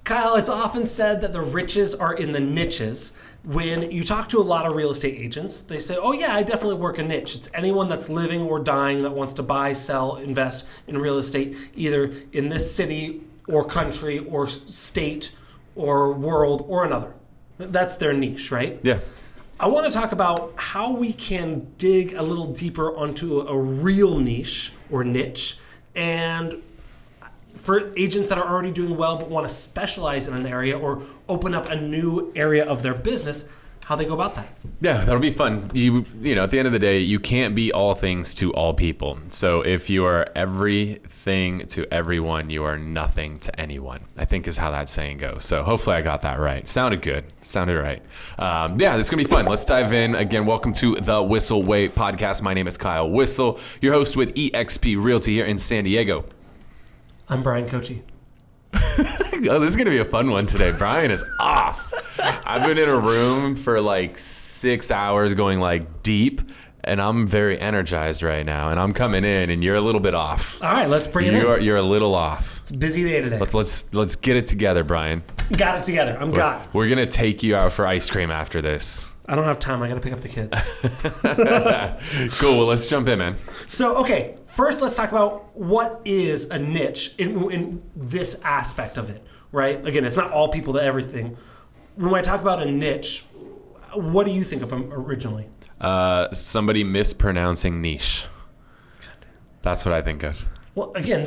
Kyle, it's often said that the riches are in the niches. When you talk to a lot of real estate agents, they say, oh yeah, I definitely work a niche. It's anyone that's living or dying that wants to buy, sell, invest in real estate, either in this city or country or state or world or another. That's their niche, right? Yeah. I want to talk about how we can dig a little deeper onto a real niche or niche, and for agents that are already doing well but want to specialize in an area or open up a new area of their business, how they go about that. Yeah, that'll be fun. You know, at the end of the day, you can't be all things to all people. So if you are everything to everyone, you are nothing to anyone, I think is how that saying goes. So hopefully I got that right. Sounded good. Sounded right. Yeah, it's going to be fun. Let's dive in. Again, welcome to the Whissel Way podcast. My name is Kyle Whissel, your host with eXp Realty here in San Diego. I'm Brian Kochi. Oh, this is going to be a fun one today. Brian is off. I've been in a room for like 6 hours going like deep, and I'm very energized right now, and I'm coming in, and you're a little bit off. All right, let's bring it in. You're a little off. It's a busy day today. Let's get it together, Brian. Got it together. Got it. We're going to take you out for ice cream after this. I don't have time. I got to pick up the kids. Cool. Well, let's jump in, man. So, okay, first let's talk about what is a niche in this aspect of it, right? Again, it's not all people to everything. When I talk about a niche, what do you think of them originally? Somebody mispronouncing niche. That's what I think of. Well, again,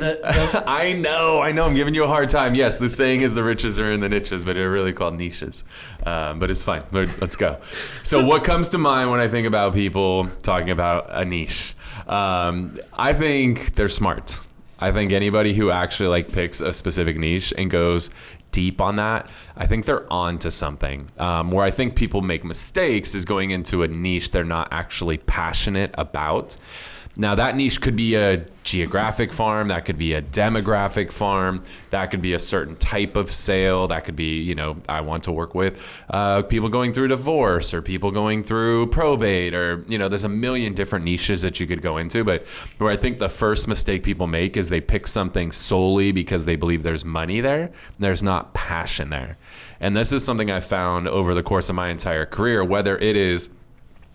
I know. I'm giving you a hard time. Yes, the saying is the riches are in the niches, but they're really called niches. But it's fine. Let's go. So what comes to mind when I think about people talking about a niche? I think they're smart. I think anybody who actually like picks a specific niche and goes deep on that, I think they're on to something. Where I think people make mistakes is going into a niche they're not actually passionate about. Now, that niche could be a geographic farm, that could be a demographic farm, that could be a certain type of sale, that could be, you know, I want to work with people going through divorce or people going through probate, or, you know, there's a million different niches that you could go into. But where I think the first mistake people make is they pick something solely because they believe there's money there, and there's not passion there. And this is something I found over the course of my entire career, whether it is,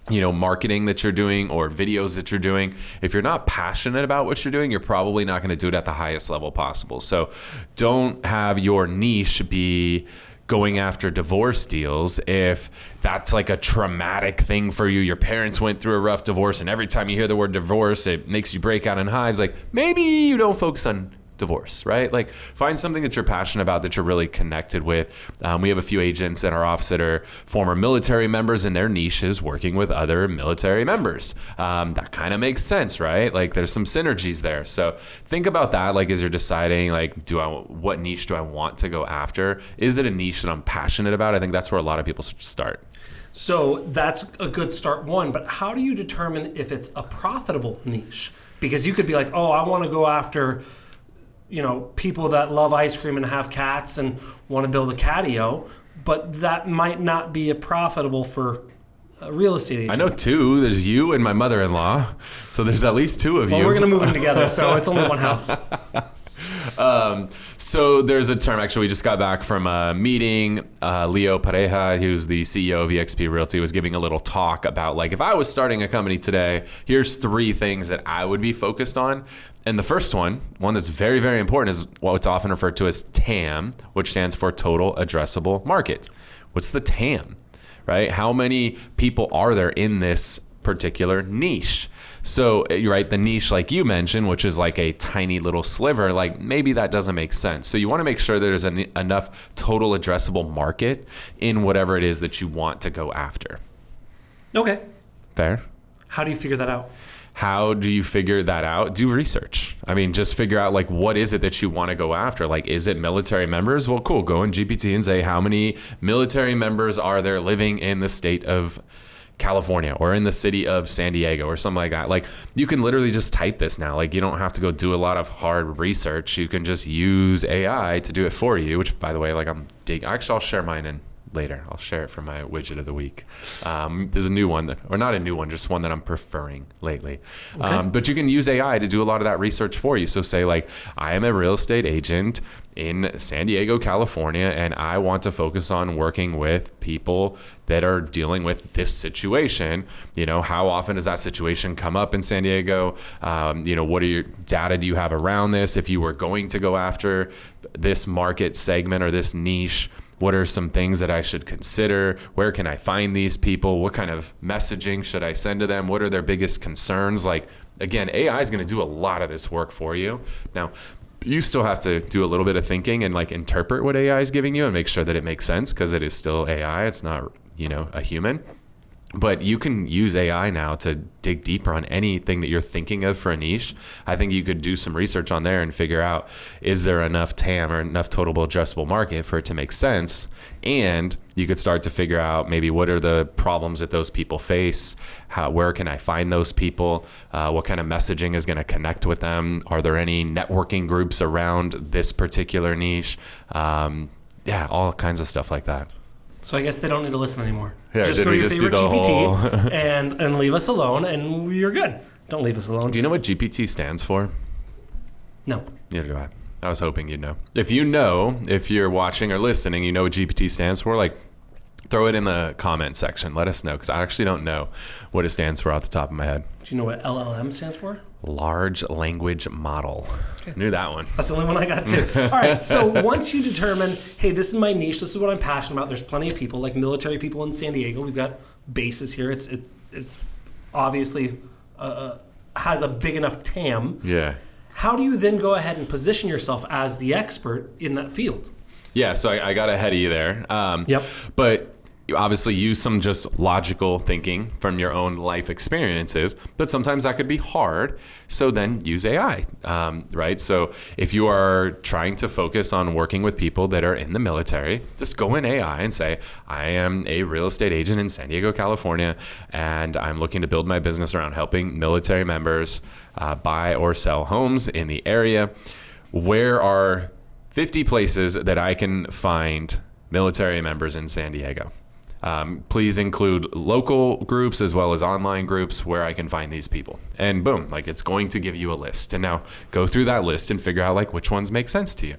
you know, marketing that you're doing or videos that you're doing. If you're not passionate about what you're doing, you're probably not going to do it at the highest level possible. So don't have your niche be going after divorce deals if that's like a traumatic thing for you. Your parents went through a rough divorce, and every time you hear the word divorce, it makes you break out in hives. Like, maybe you don't focus on divorce, right? Like, find something that you're passionate about, that you're really connected with. We have a few agents in our office that are former military members, and their niche is working with other military members. That kind of makes sense, right? Like, there's some synergies there. So think about that, like, as you're deciding, like, what niche do I want to go after? Is it a niche that I'm passionate about? I think that's where a lot of people start. So that's a good start one, but how do you determine if it's a profitable niche? Because you could be like, oh, I want to go after, you know, people that love ice cream and have cats and want to build a catio, but that might not be a profitable for a real estate agent. I know two. There's you and my mother-in-law. So there's at least two of you. Well, we're going to move in together, so it's only one house. So there's a term, actually, we just got back from a meeting. Leo Pareja, who's the CEO of eXp Realty, was giving a little talk about, like, if I was starting a company today, here's 3 things that I would be focused on. And the first one that's very, very important, is what's often referred to as TAM, which stands for Total Addressable Market. What's the TAM, right? How many people are there in this particular niche? So, right, the niche, like you mentioned, which is like a tiny little sliver, like, maybe that doesn't make sense. So you want to make sure there's enough total addressable market in whatever it is that you want to go after. Okay. Fair? How do you figure that out? How do you figure that out? Do research. I mean, just figure out, like, what is it that you want to go after? Like, is it military members? Well, cool. Go in GPT and say, how many military members are there living in the state of California or in the city of San Diego or something like that? Like, you can literally just type this now. Like, you don't have to go do a lot of hard research. You can just use AI to do it for you, which, by the way, like, actually, I'll share mine in later. I'll share it for my widget of the week. There's a new one, or not a new one, just one that I'm preferring lately. Okay. But you can use AI to do a lot of that research for you. So say like, I am a real estate agent in San Diego, California, and I want to focus on working with people that are dealing with this situation. How often does that situation come up in San Diego? What are your data do you have around this? If you were going to go after this market segment or this niche, what are some things that I should consider? Where can I find these people? What kind of messaging should I send to them? What are their biggest concerns? Like, again, AI is going to do a lot of this work for you. Now, you still have to do a little bit of thinking and like interpret what AI is giving you and make sure that it makes sense, because it is still AI. It's not, a human. But you can use AI now to dig deeper on anything that you're thinking of for a niche. I think you could do some research on there and figure out, is there enough TAM or enough total addressable market for it to make sense? And you could start to figure out maybe what are the problems that those people face? Where can I find those people? What kind of messaging is going to connect with them? Are there any networking groups around this particular niche? All kinds of stuff like that. So I guess they don't need to listen anymore. Yeah, just go to your favorite GPT and leave us alone, and you're good. Don't leave us alone. Do you know what GPT stands for? No. Neither do I. I was hoping you'd know. If you're watching or listening, you know what GPT stands for, like, throw it in the comment section. Let us know, because I actually don't know what it stands for off the top of my head. Do you know what LLM stands for? Large language model. Okay. Knew that one. That's the only one I got too. All right. So once you determine, hey, this is my niche, this is what I'm passionate about. There's plenty of people, like military people in San Diego. We've got bases here. It's obviously has a big enough TAM. Yeah. How do you then go ahead and position yourself as the expert in that field? Yeah. So I got ahead of you there. Yep. But you obviously use some just logical thinking from your own life experiences, but sometimes that could be hard. So then use AI, right? So if you are trying to focus on working with people that are in the military, just go in AI and say, I am a real estate agent in San Diego, California, and I'm looking to build my business around helping military members buy or sell homes in the area. Where are 50 places that I can find military members in San Diego? Please include local groups as well as online groups where I can find these people. And boom, like it's going to give you a list. And now go through that list and figure out like which ones make sense to you.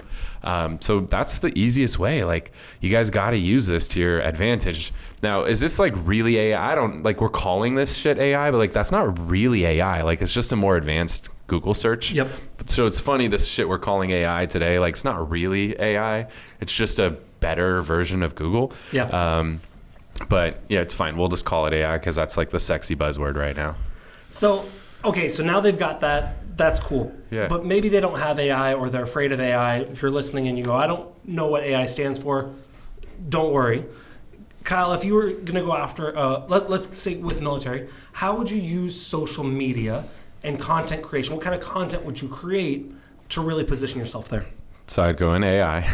So that's the easiest way. Like you guys got to use this to your advantage. Now, is this like really AI? I don't like, we're calling this shit AI, but like that's not really AI. Like it's just a more advanced Google search. Yep. So it's funny, this shit we're calling AI today, like it's not really AI. It's just a better version of Google. Yeah. But yeah, it's fine. We'll just call it AI because that's like the sexy buzzword right now. So, okay, so now they've got that. That's cool. Yeah. But maybe they don't have AI or they're afraid of AI. If you're listening and you go, I don't know what AI stands for, don't worry. Kyle, if you were going to go after, let's say with military, how would you use social media and content creation? What kind of content would you create to really position yourself there? So I'd go in AI.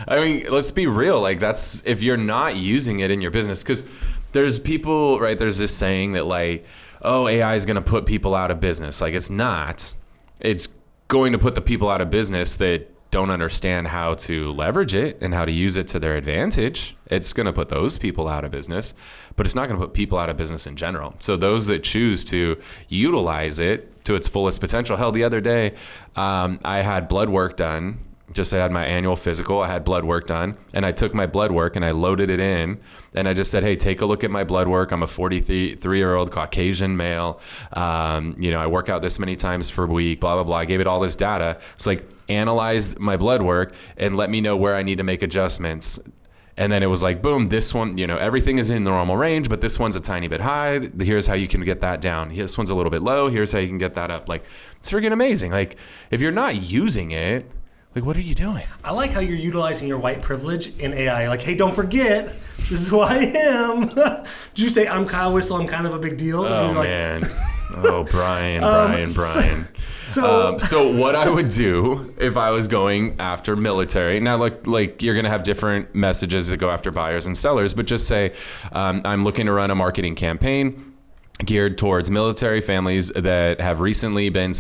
I mean, let's be real. Like that's, if you're not using it in your business, because there's people, right? There's this saying that like, oh, AI is going to put people out of business. Like it's not. It's going to put the people out of business that don't understand how to leverage it and how to use it to their advantage. It's going to put those people out of business, but it's not going to put people out of business in general. So those that choose to utilize it to its fullest potential. Hell, the other day, I had blood work done. I had my annual physical. I had blood work done, and I took my blood work and I loaded it in, and I just said, "Hey, take a look at my blood work. I'm a 43-year-old Caucasian male. I work out this many times per week. Blah blah blah." I gave it all this data. It's like analyze my blood work and let me know where I need to make adjustments. And then it was like, boom, this one, everything is in the normal range, but this one's a tiny bit high. Here's how you can get that down. This one's a little bit low. Here's how you can get that up. Like, it's freaking amazing. Like, if you're not using it, like, what are you doing? I like how you're utilizing your white privilege in AI. Like, hey, don't forget, this is who I am. Did you say, I'm Kyle Whissel, I'm kind of a big deal? Oh, man. Oh, Brian. So what I would do if I was going after military, now like you're going to have different messages that go after buyers and sellers, but just say, I'm looking to run a marketing campaign. geared towards military families that have recently been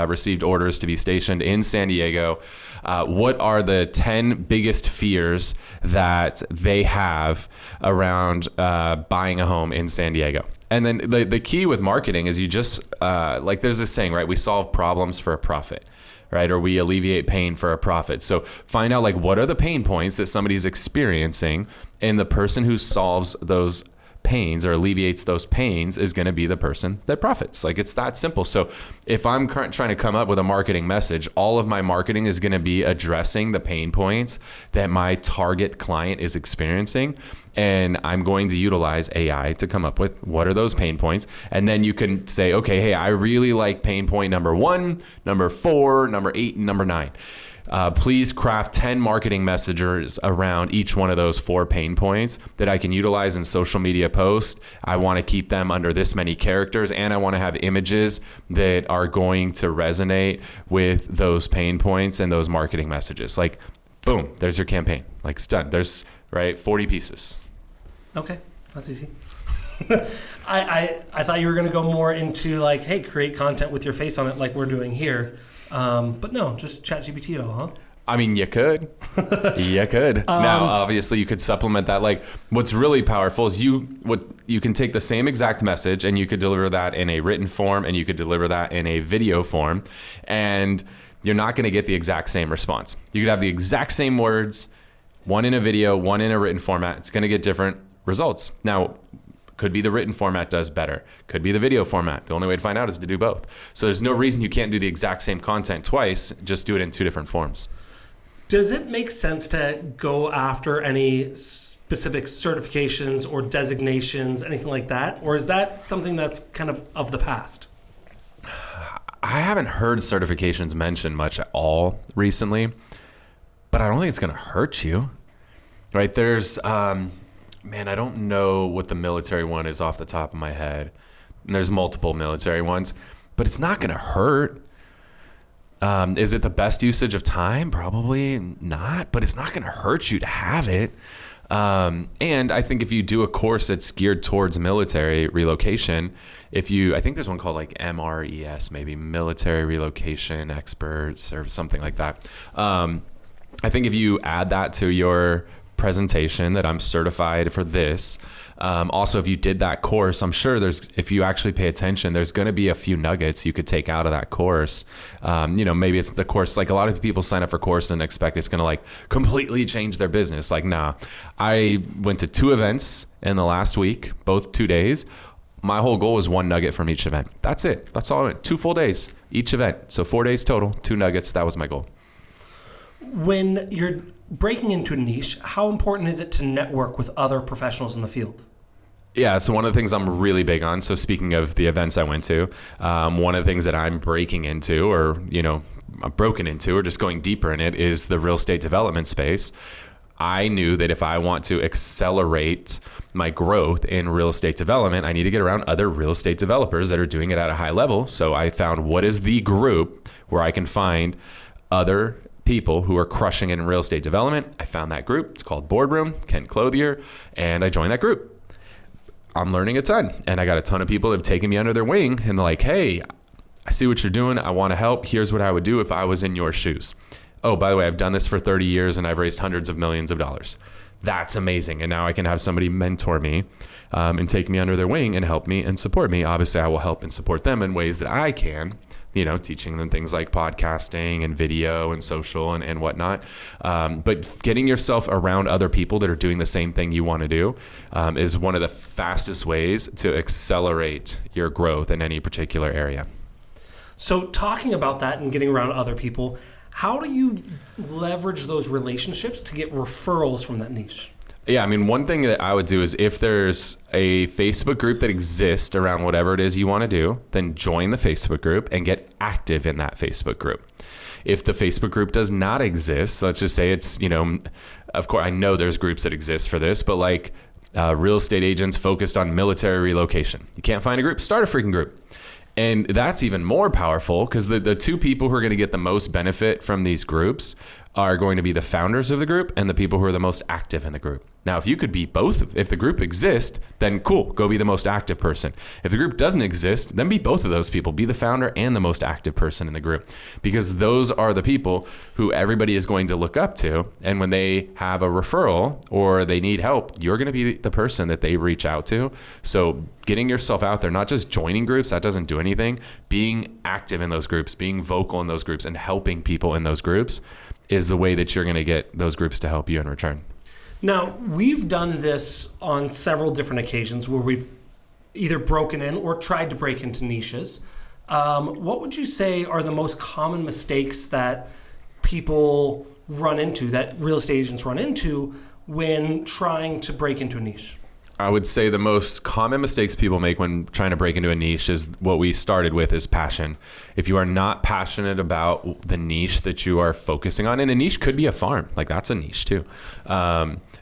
received orders to be stationed in San Diego. What are the 10 biggest fears that they have around buying a home in San Diego? And then the key with marketing is you just, like there's this saying, right? We solve problems for a profit, right? Or we alleviate pain for a profit. So find out like what are the pain points that somebody's experiencing, and the person who solves those pains or alleviates those pains is going to be the person that profits. Like it's that simple. So if I'm trying to come up with a marketing message, all of my marketing is going to be addressing the pain points that my target client is experiencing. And I'm going to utilize AI to come up with what are those pain points. And then you can say, okay, hey, I really like pain point number 1, number 4, number 8, and number 9. Please craft 10 marketing messages around each one of those 4 pain points that I can utilize in social media posts. I want to keep them under this many characters, and I want to have images that are going to resonate with those pain points and those marketing messages. Like, boom, there's your campaign. Like, it's done. There's, 40 pieces. Okay, that's easy. I thought you were going to go more into like, hey, create content with your face on it like we're doing here. But no, just ChatGPT it all, huh? I mean, you could. You could. Now, obviously, you could supplement that. Like, what's really powerful is you can take the same exact message and you could deliver that in a written form and you could deliver that in a video form, and you're not going to get the exact same response. You could have the exact same words, one in a video, one in a written format. It's going to get different results. Now, could be the written format does better. Could be the video format. The only way to find out is to do both. So there's no reason you can't do the exact same content twice, just do it in 2 different forms. Does it make sense to go after any specific certifications or designations, anything like that? Or is that something that's kind of the past? I haven't heard certifications mentioned much at all recently, but I don't think it's going to hurt you, right? There's... man, I don't know what the military one is off the top of my head. And there's multiple military ones, but it's not going to hurt. Is it the best usage of time? Probably not, but it's not going to hurt you to have it. And I think if you do a course that's geared towards military relocation, I think there's one called like MRES, maybe Military Relocation Experts or something like that. I think if you add that to your presentation that I'm certified for this. Also, if you did that course, I'm sure if you actually pay attention, there's going to be a few nuggets you could take out of that course. Maybe it's the course, like a lot of people sign up for course and expect it's going to like completely change their business. Like, nah, I went to 2 events in the last week, both 2 days. My whole goal was 1 nugget from each event. That's it. That's all I went. 2 full days, each event. So 4 days total, 2 nuggets. That was my goal. When you're breaking into a niche, how important is it to network with other professionals in the field? Yeah, so one of the things I'm really big on, so speaking of the events I went to, one of the things that I'm breaking into or, I'm broken into or just going deeper in it is the real estate development space. I knew that if I want to accelerate my growth in real estate development, I need to get around other real estate developers that are doing it at a high level. So I found what is the group where I can find other people who are crushing it in real estate development. I found that group. It's called Boardroom, Ken Clothier, and I joined that group. I'm learning a ton, and I got a ton of people that have taken me under their wing, and they're like, hey, I see what you're doing. I want to help. Here's what I would do if I was in your shoes. Oh, by the way, I've done this for 30 years, and I've raised hundreds of millions of dollars. That's amazing. And now I can have somebody mentor me and take me under their wing and help me and support me. Obviously, I will help and support them in ways that I can, teaching them things like podcasting and video and social and whatnot. But getting yourself around other people that are doing the same thing you want to do is one of the fastest ways to accelerate your growth in any particular area. So talking about that and getting around other people, how do you leverage those relationships to get referrals from that niche? Yeah, I mean, one thing that I would do is if there's a Facebook group that exists around whatever it is you want to do, then join the Facebook group and get active in that Facebook group. If the Facebook group does not exist, so let's just say it's, of course, I know there's groups that exist for this, but like real estate agents focused on military relocation. You can't find a group, start a freaking group. And that's even more powerful because the 2 people who are going to get the most benefit from these groups are going to be the founders of the group and the people who are the most active in the group. Now, if you could be both, if the group exists, then cool, go be the most active person. If the group doesn't exist, then be both of those people. Be the founder and the most active person in the group, because those are the people who everybody is going to look up to. And when they have a referral or they need help, you're going to be the person that they reach out to. So getting yourself out there, not just joining groups, that doesn't do anything. Being active in those groups, being vocal in those groups, and helping people in those groups is the way that you're going to get those groups to help you in return. Now, we've done this on several different occasions where we've either broken in or tried to break into niches. What would you say are the most common mistakes that people run into, that real estate agents run into when trying to break into a niche? I would say the most common mistakes people make when trying to break into a niche is what we started with, is passion. If you are not passionate about the niche that you are focusing on, and a niche could be a farm, like that's a niche too.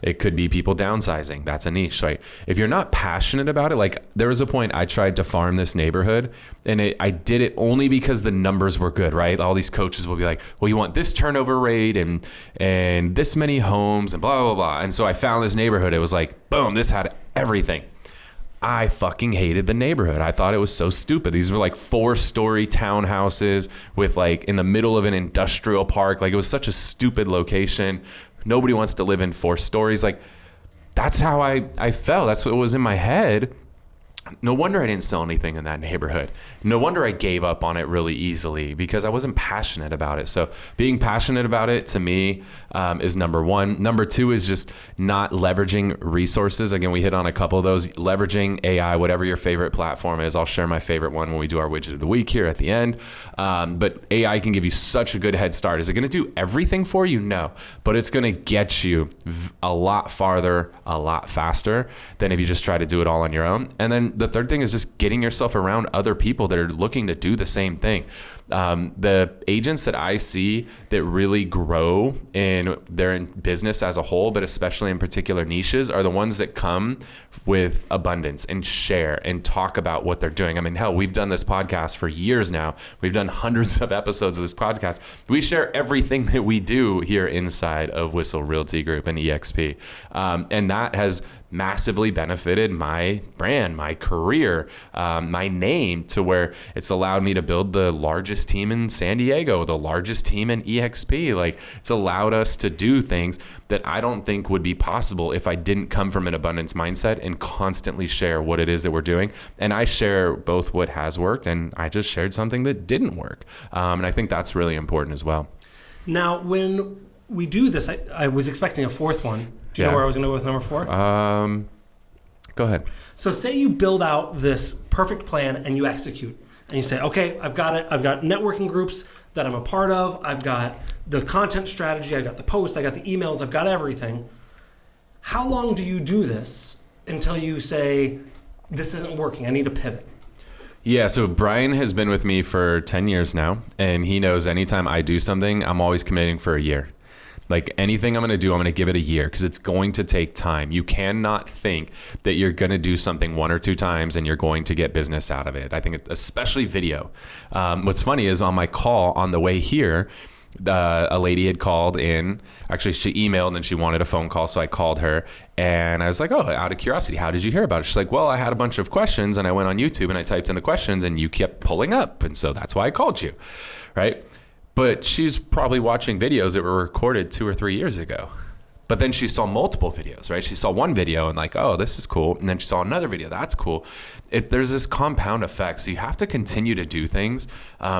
It could be people downsizing. That's a niche, right? If you're not passionate about it, like there was a point I tried to farm this neighborhood, and I did it only because the numbers were good, right? All these coaches will be like, well, you want this turnover rate and this many homes and blah, blah, blah. And so I found this neighborhood. It was like, boom, this had everything. I fucking hated the neighborhood. I thought it was so stupid. These were like 4-story townhouses with like in the middle of an industrial park. Like it was such a stupid location. Nobody wants to live in 4 stories. Like that's how I felt. That's what was in my head. No wonder I didn't sell anything in that neighborhood. No wonder I gave up on it really easily, because I wasn't passionate about it. So being passionate about it to me is number one. Number two is just not leveraging resources. Again, we hit on a couple of those. Leveraging AI, whatever your favorite platform is. I'll share my favorite one when we do our widget of the week here at the end. But AI can give you such a good head start. Is it going to do everything for you? No. But it's going to get you a lot farther, a lot faster than if you just try to do it all on your own. And then the third thing is just getting yourself around other people that are looking to do the same thing. The agents that I see that really grow in their business as a whole, but especially in particular niches, are the ones that come with abundance and share and talk about what they're doing. I mean, hell, we've done this podcast for years now. We've done hundreds of episodes of this podcast. We share everything that we do here inside of Whissel Realty Group and EXP. And that has massively benefited my brand, my career, my name, to where it's allowed me to build the largest team in San Diego, the largest team in EXP. Like it's allowed us to do things that I don't think would be possible if I didn't come from an abundance mindset and constantly share what it is that we're doing. And I share both what has worked, and I just shared something that didn't work. And I think that's really important as well. Now, when we do this, I was expecting a fourth one. Do you know where I was going to go with number 4? Go ahead. So say you build out this perfect plan and you execute. And you say, okay, I've got it. I've got networking groups that I'm a part of. I've got the content strategy. I've got the posts. I got the emails. I've got everything. How long do you do this until you say, this isn't working, I need to pivot? Yeah, so Brian has been with me for 10 years now, and he knows anytime I do something, I'm always committing for a year. Like anything I'm going to do, I'm going to give it a year, because it's going to take time. You cannot think that you're going to do something 1 or 2 times and you're going to get business out of it. I think especially video. What's funny is on my call on the way here, a lady had called in. Actually, she emailed and then she wanted a phone call, so I called her. And I was like, oh, out of curiosity, how did you hear about it? She's like, well, I had a bunch of questions and I went on YouTube and I typed in the questions and you kept pulling up. And so that's why I called you, right? But she's probably watching videos that were recorded 2 or 3 years ago. But then she saw multiple videos, right? She saw one video and like, oh, this is cool. And then she saw another video. That's cool. There's this compound effect. So you have to continue to do things.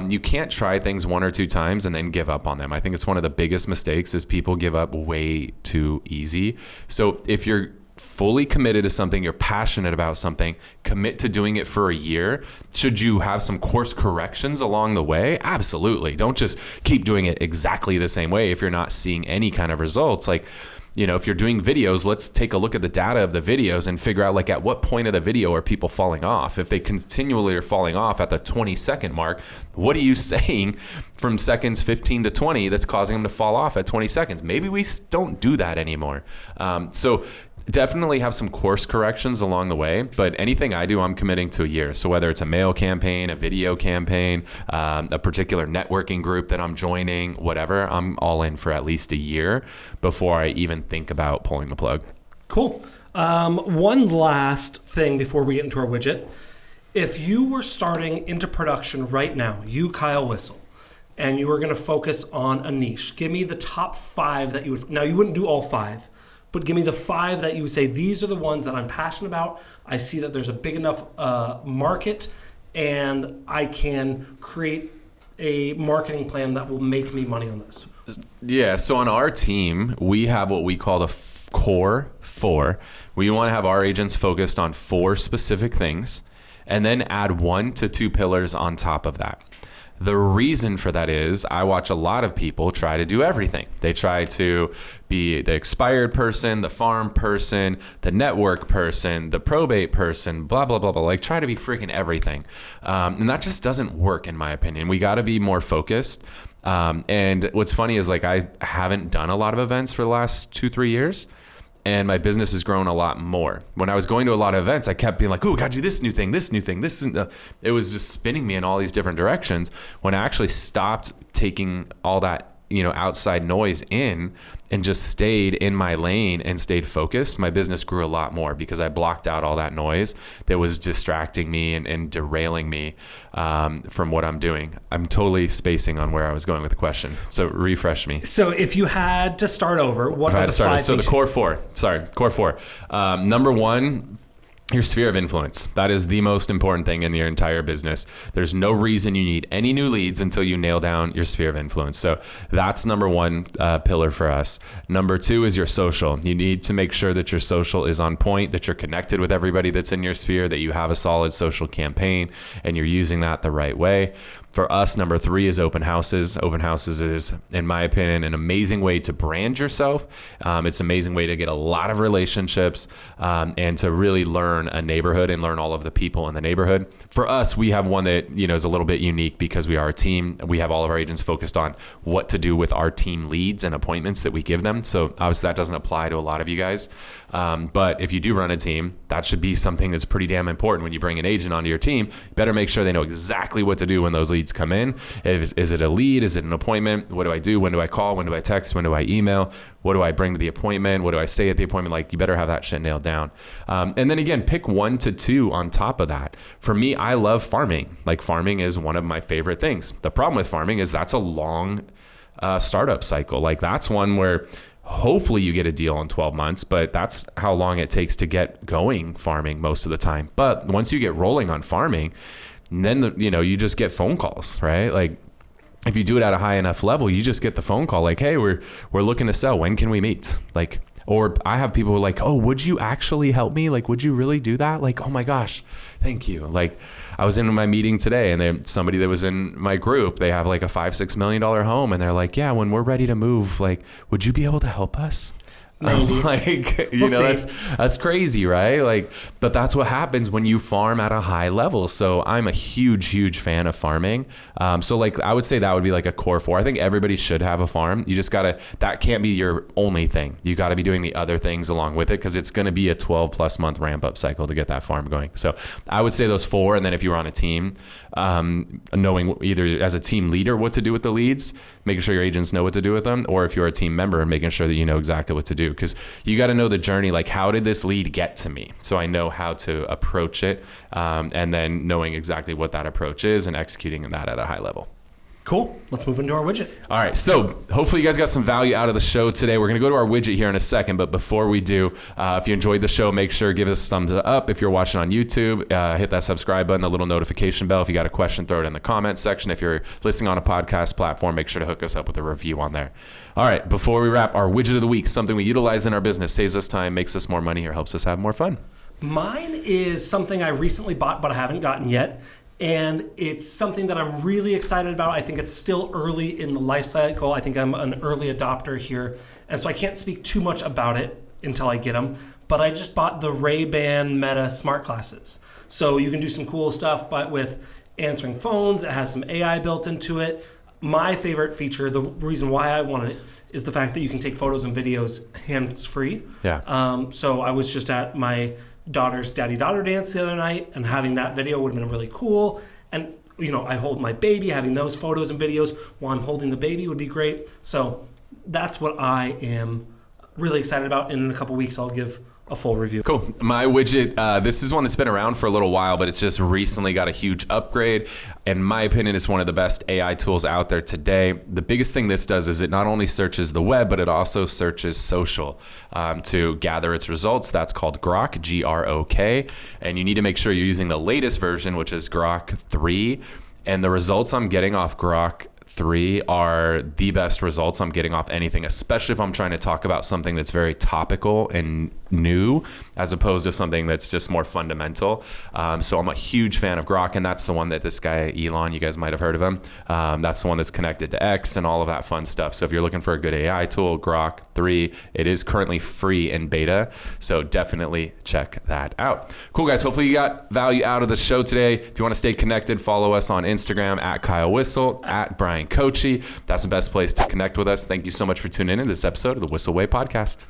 You can't try things 1 or 2 times and then give up on them. I think it's one of the biggest mistakes is people give up way too easy. So if you're fully committed to something, you're passionate about something, commit to doing it for a year. Should you have some course corrections along the way? Absolutely. Don't just keep doing it exactly the same way if you're not seeing any kind of results. Like, you know, if you're doing videos, let's take a look at the data of the videos and figure out like at what point of the video are people falling off. If they continually are falling off at the 20-second mark, what are you saying from seconds 15 to 20 that's causing them to fall off at 20 seconds? Maybe we don't do that anymore. So definitely have some course corrections along the way, but anything I do, I'm committing to a year. So whether it's a mail campaign, a video campaign, a particular networking group that I'm joining, whatever, I'm all in for at least a year before I even think about pulling the plug. Cool. One last thing before we get into our widget. If you were starting into production right now, you, Kyle Whissel, and you were going to focus on a niche, give me the top 5 that you would, now you wouldn't do all 5, but give me the 5 that you would say, these are the ones that I'm passionate about. I see that there's a big enough market, and I can create a marketing plan that will make me money on this. Yeah, so on our team, we have what we call the core 4. We want to have our agents focused on 4 specific things, and then add 1 to 2 pillars on top of that. The reason for that is I watch a lot of people try to do everything. They try to be the expired person, the farm person, the network person, the probate person, blah, blah, blah, blah. Like try to be freaking everything. And that just doesn't work in my opinion. We got to be more focused. And what's funny is like I haven't done a lot of events for the last 2-3 years. And my business has grown a lot more. When I was going to a lot of events, I kept being like, "Ooh, gotta do this new thing, this new thing, this." It was just spinning me in all these different directions. When I actually stopped taking all that, outside noise in and just stayed in my lane and stayed focused, my business grew a lot more because I blocked out all that noise that was distracting me and derailing me from what I'm doing. I'm totally spacing on where I was going with the question. So refresh me. So if you had to start over, what are the 5 So niches? the core 4. Number 1, your sphere of influence. That is the most important thing in your entire business. There's no reason you need any new leads until you nail down your sphere of influence. So that's number 1 pillar for us. Number 2 is your social. You need to make sure that your social is on point, that you're connected with everybody that's in your sphere, that you have a solid social campaign, and you're using that the right way. For us, number 3 is open houses. Open houses is, in my opinion, an amazing way to brand yourself. It's an amazing way to get a lot of relationships and to really learn a neighborhood and learn all of the people in the neighborhood. For us, we have one that is a little bit unique because we are a team. We have all of our agents focused on what to do with our team leads and appointments that we give them. So obviously that doesn't apply to a lot of you guys. But if you do run a team, that should be something that's pretty damn important. When you bring an agent onto your team, you better make sure they know exactly what to do when those leads come in. Is it a lead? Is it an appointment? What do I do? When do I call? When do I text? When do I email? What do I bring to the appointment? What do I say at the appointment? Like, you better have that shit nailed down. And then again, pick 1 to 2 on top of that. For me, I love farming. Like, farming is one of my favorite things. The problem with farming is that's a long startup cycle. Like, that's one where hopefully you get a deal in 12 months, but that's how long it takes to get going farming most of the time. But once you get rolling on farming, then, you just get phone calls, right? Like, if you do it at a high enough level, you just get the phone call like, "Hey, we're looking to sell. When can we meet?" Like, or I have people who are like, "Oh, would you actually help me? Like, would you really do that?" Like, "Oh my gosh, thank you." Like, I was in my meeting today and somebody that was in my group, they have like a $5-6 million home, and they're like, "Yeah, when we're ready to move, like, would you be able to help us?" Like, that's crazy, right? Like, but that's what happens when you farm at a high level. So I'm a huge fan of farming. So like, I would say that would be like a core 4. I think everybody should have a farm. You just that can't be your only thing. You gotta be doing the other things along with it, because it's gonna be a 12+ month ramp up cycle to get that farm going. So I would say those 4. And then if you were on a team, knowing either as a team leader what to do with the leads, making sure your agents know what to do with them, or if you're a team member, making sure that you know exactly what to do. Because you got to know the journey, like, how did this lead get to me? So I know how to approach it, and then knowing exactly what that approach is and executing that at a high level. Cool. Let's move into our widget. All right. So hopefully you guys got some value out of the show today. We're going to go to our widget here in a second. But before we do, if you enjoyed the show, make sure to give us a thumbs up. If you're watching on YouTube, hit that subscribe button, the little notification bell. If you got a question, throw it in the comments section. If you're listening on a podcast platform, make sure to hook us up with a review on there. All right. Before we wrap, our widget of the week, something we utilize in our business, saves us time, makes us more money, or helps us have more fun. Mine is something I recently bought, but I haven't gotten yet. And it's something that I'm really excited about. I think it's still early in the life cycle. I think I'm an early adopter here. And so I can't speak too much about it until I get them. But I just bought the Ray-Ban Meta smart glasses. So you can do some cool stuff, but with answering phones. It has some AI built into it. My favorite feature, the reason why I wanted it, is the fact that you can take photos and videos hands-free. Yeah. So I was just at my daughter's daddy-daughter dance the other night, and having that video would have been really cool. And, I hold my baby, having those photos and videos while I'm holding the baby would be great. So that's what I am really excited about. And in a couple weeks, I'll give a full review. Cool. My widget, this is one that's been around for a little while, but it's just recently got a huge upgrade. In my opinion, it's one of the best AI tools out there today. The biggest thing this does is it not only searches the web, but it also searches social to gather its results. That's called Grok, G-R-O-K. And you need to make sure you're using the latest version, which is Grok 3. And the results I'm getting off Grok 3 are the best results I'm getting off anything, especially if I'm trying to talk about something that's very topical and new, as opposed to something that's just more fundamental. So I'm a huge fan of Grok, and that's the one that this guy, Elon, you guys might have heard of him. That's the one that's connected to X and all of that fun stuff. So if you're looking for a good AI tool, Grok 3, it is currently free in beta. So definitely check that out. Cool, guys. Hopefully you got value out of the show today. If you want to stay connected, follow us on Instagram at Kyle Whissel, at Brian Kochi. That's the best place to connect with us. Thank you so much for tuning in to this episode of the Whissel Way podcast.